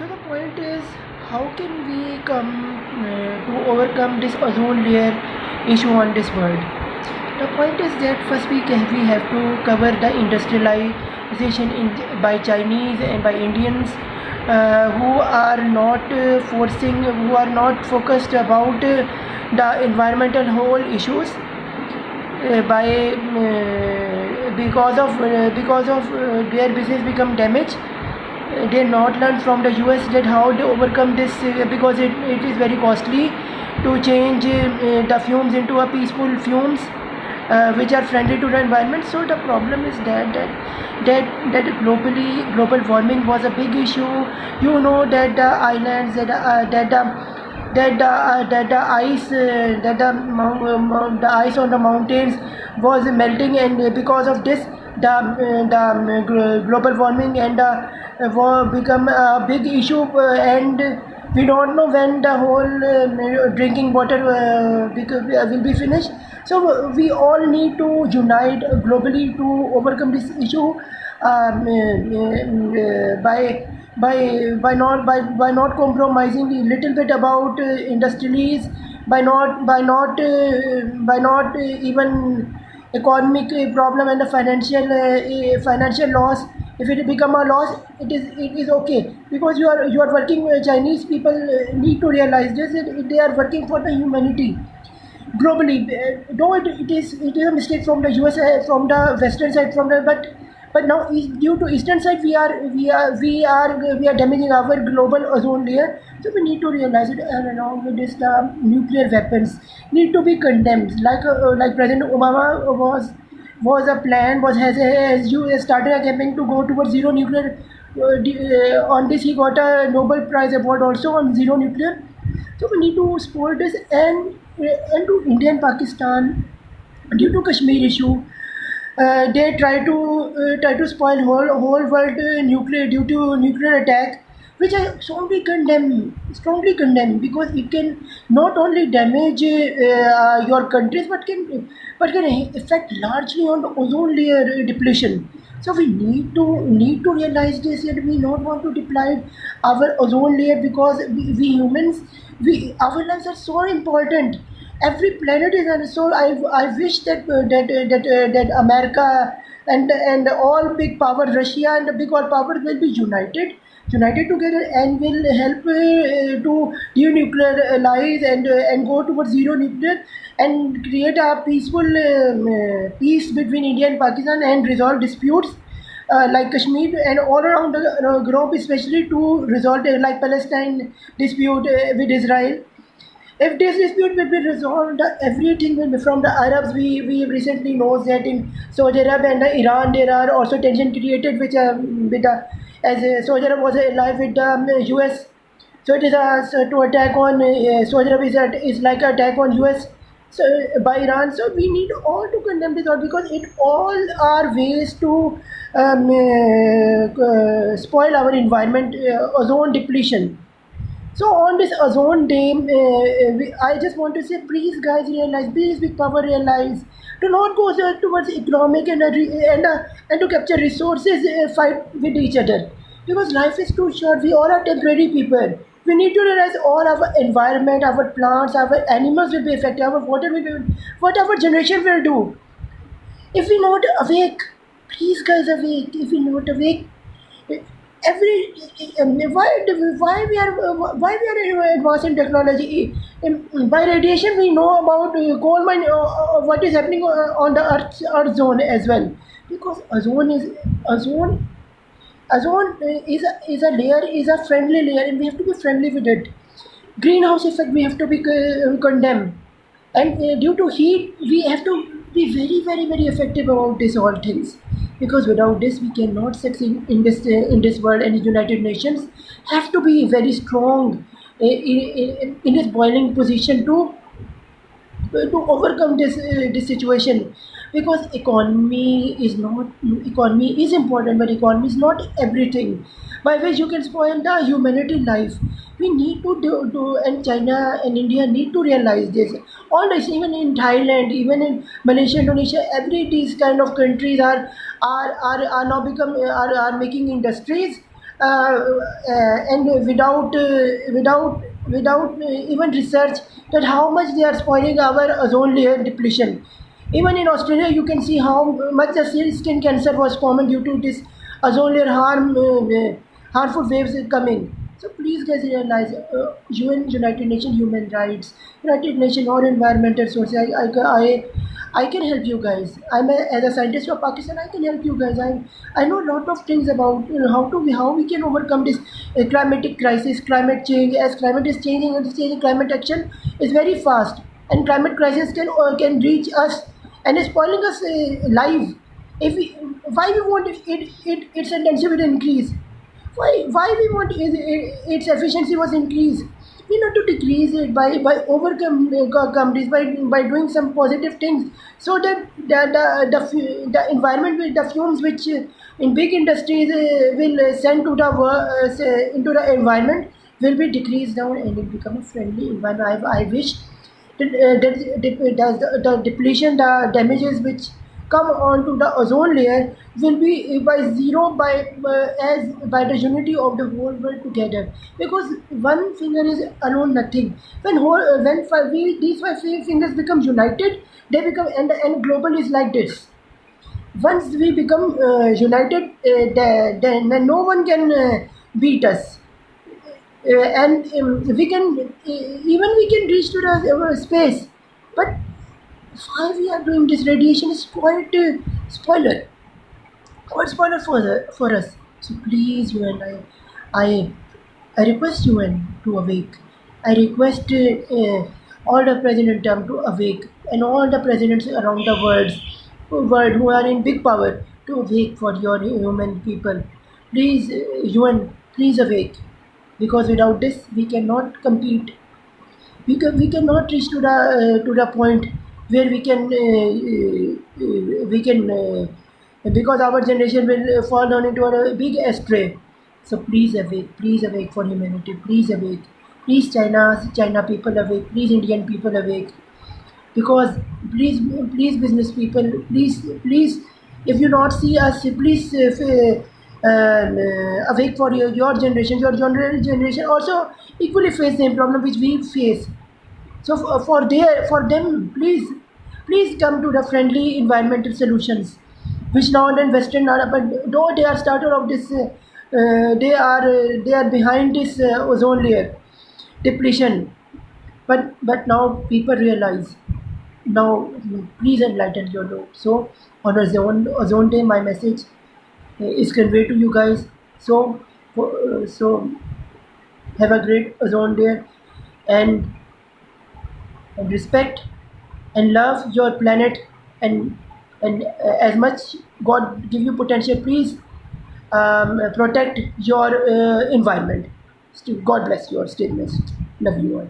So the point is, how can we come to overcome this ozone layer issue on this world? The point is that first we have to cover the industrialization by Chinese and by Indians who are not who are not focused about the environmental whole issues by because of their business become damaged. They not learn from the US that how they overcome this because it is very costly to change the fumes into a peaceful fumes which are friendly to the environment. So the problem is that global warming was a big issue. You know that the islands that the ice the ice on the mountains was melting, and because of this the global warming and war become a big issue, and we don't know when the whole drinking water will be finished. So we all need to unite globally to overcome this issue by not compromising a little bit about industries, by not even economic problem and the financial loss. If it become a loss, it is okay, because you are working. Chinese people need to realize this, that they are working for the humanity globally. Though it is a mistake from the USA, from the western side, from the but now due to eastern side we are damaging our global ozone layer. So we need to realize it, and along with this the nuclear weapons need to be condemned. Like President Obama was a plan was has you started a campaign to go towards zero nuclear. On this he got a Nobel Prize award also on zero nuclear. So we need to support this, and to India and Pakistan due to Kashmir issue. They try to spoil whole world nuclear due to nuclear attack, which I strongly condemn, because it can not only damage your countries, but can affect largely on the ozone layer depletion. So we need to realize this, that we not want to deplete our ozone layer, because we humans, we our lives are so important. Every planet is, and so I wish that America and all big power, Russia and the big all power, will be united together, and will help to denuclearize and go towards zero nuclear, and create a peaceful peace between India and Pakistan, and resolve disputes like Kashmir and all around the globe, especially to resolve like Palestine dispute with Israel. If this dispute will be resolved, everything will be from the Arabs. We recently know that in Saudi Arabia and Iran there are also tension created, which with the as Saudi Arabia was allied with the US. So it is to attack on Saudi Arabia is like an attack on US, so by Iran. So we need all to condemn this all, because it all are ways to spoil our environment, ozone depletion. So on this ozone day, I just want to say, please guys realize, please big power realize, do not go towards economic and to capture resources fight with each other, because life is too short. We all are temporary people. We need to realize all our environment, our plants, our animals will be affected, our water will be, what our generation will do. If we not awake, please guys awake. If we not awake, every why we are advancing technology. By radiation we know about coal mine, what is happening on the earth zone as well, because ozone is a layer, is a friendly layer, and we have to be friendly with it. Greenhouse effect we have to be condemned, and due to heat we have to be very effective about these all things, because without this we cannot succeed in this world, and the United Nations have to be very strong in this boiling position to overcome this situation, because economy is important, but economy is not everything by which you can spoil the humanity life. We need to do, and China and India need to realize this. All this, even in Thailand, even in Malaysia, Indonesia, every these kind of countries are now become are making industries and without even research that how much they are spoiling our ozone layer depletion. Even in Australia, you can see how much the skin cancer was common due to this ozone layer harmful waves coming. So please guys realize, UN, United Nations Human Rights, United Nations or environmental sources. I can help you guys. As a scientist of Pakistan. I can help you guys. I know a lot of things about how we can overcome this climatic crisis, climate change. As climate is changing and it's changing, climate action is very fast, and climate crisis can reach us and is spoiling us live. If we, why we want its intensity will increase? Why we want its efficiency was increased? We need to decrease it by overcome this by doing some positive things, so that the environment with the fumes which in big industries will send to the into the environment will be decreased down and it become a friendly environment. I wish the depletion, the damages which come onto the ozone layer will be by zero as by the unity of the whole world together. Because one finger is alone nothing. When these five fingers become united, they become and global is like this. Once we become united, then no one can beat us. And we can even we can reach to the space, but why we are doing this? Radiation is quite spoiler quite spoiler for us. So please, UN, I I request UN to awake. I request all the president to awake, and all the presidents around the world who are in big power to awake for your human people. Please, UN, please awake, because without this we cannot compete. We cannot reach to the point where we can because our generation will fall down into a big astray. So please awake for humanity, please awake, please China people awake, please Indian people awake, because please business people, please, if you not see us, please awake for your generation. Your generation also equally face the same problem which we face. So for them, please come to the friendly environmental solutions, which now and Western are. But though they are starter of this, they are behind this ozone layer depletion. But now people realize. Now please enlighten your load. So on ozone day, my message is conveyed to you guys. So have a great ozone day, and respect and love your planet, and as much God give you potential, please protect your environment. God bless you all. Stay blessed. Love you all.